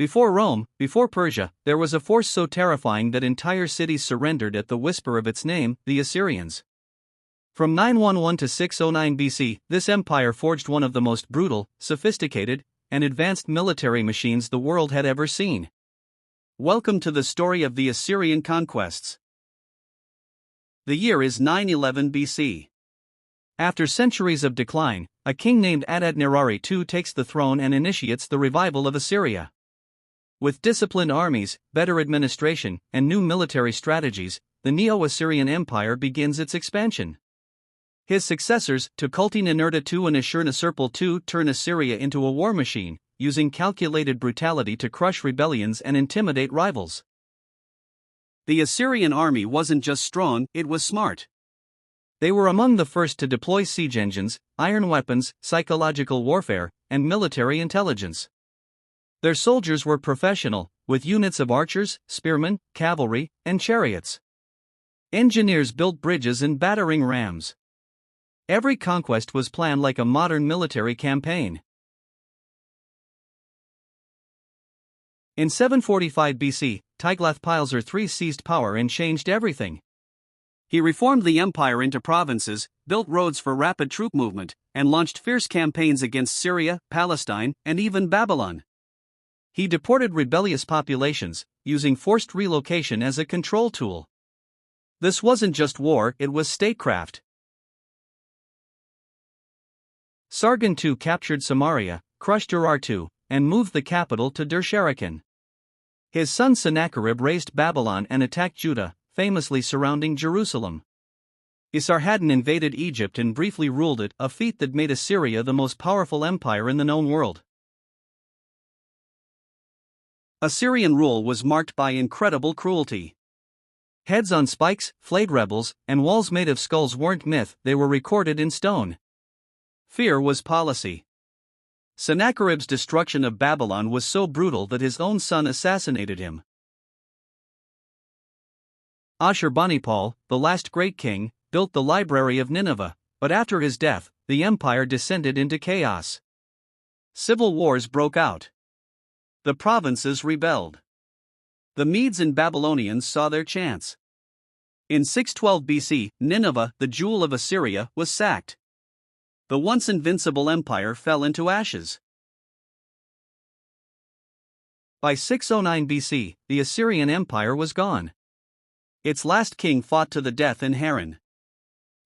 Before Rome, before Persia, there was a force so terrifying that entire cities surrendered at the whisper of its name, the Assyrians. From 911 to 609 BC, this empire forged one of the most brutal, sophisticated, and advanced military machines the world had ever seen. Welcome to the story of the Assyrian conquests. The year is 911 BC. After centuries of decline, a king named Adad-nirari II takes the throne and initiates the revival of Assyria. With disciplined armies, better administration, and new military strategies, the Neo-Assyrian Empire begins its expansion. His successors, Tukulti-Ninurta II and Ashur-Nisirpal II, turn Assyria into a war machine, using calculated brutality to crush rebellions and intimidate rivals. The Assyrian army wasn't just strong, it was smart. They were among the first to deploy siege engines, iron weapons, psychological warfare, and military intelligence. Their soldiers were professional, with units of archers, spearmen, cavalry, and chariots. Engineers built bridges and battering rams. Every conquest was planned like a modern military campaign. In 745 BC, Tiglath-Pileser III seized power and changed everything. He reformed the empire into provinces, built roads for rapid troop movement, and launched fierce campaigns against Syria, Palestine, and even Babylon. He deported rebellious populations, using forced relocation as a control tool. This wasn't just war, it was statecraft. Sargon II captured Samaria, crushed Urartu, and moved the capital to Dur-Sharrukin. His son Sennacherib razed Babylon and attacked Judah, famously surrounding Jerusalem. Esarhaddon invaded Egypt and briefly ruled it, a feat that made Assyria the most powerful empire in the known world. Assyrian rule was marked by incredible cruelty. Heads on spikes, flayed rebels, and walls made of skulls weren't myth, they were recorded in stone. Fear was policy. Sennacherib's destruction of Babylon was so brutal that his own son assassinated him. Ashurbanipal, the last great king, built the Library of Nineveh, but after his death, the empire descended into chaos. Civil wars broke out. The provinces rebelled. The Medes and Babylonians saw their chance. In 612 BC, Nineveh, the jewel of Assyria, was sacked. The once invincible empire fell into ashes. By 609 BC, the Assyrian Empire was gone. Its last king fought to the death in Haran.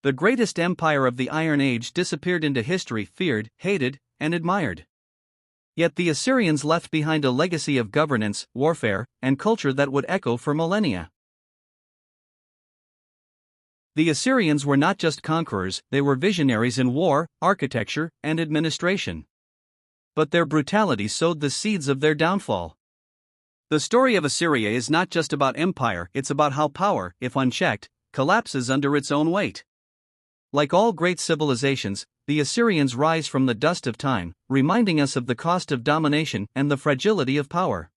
The greatest empire of the Iron Age disappeared into history, feared, hated, and admired. Yet the Assyrians left behind a legacy of governance, warfare, and culture that would echo for millennia. The Assyrians were not just conquerors, they were visionaries in war, architecture, and administration. But their brutality sowed the seeds of their downfall. The story of Assyria is not just about empire, it's about how power, if unchecked, collapses under its own weight. Like all great civilizations, the Assyrians rise from the dust of time, reminding us of the cost of domination and the fragility of power.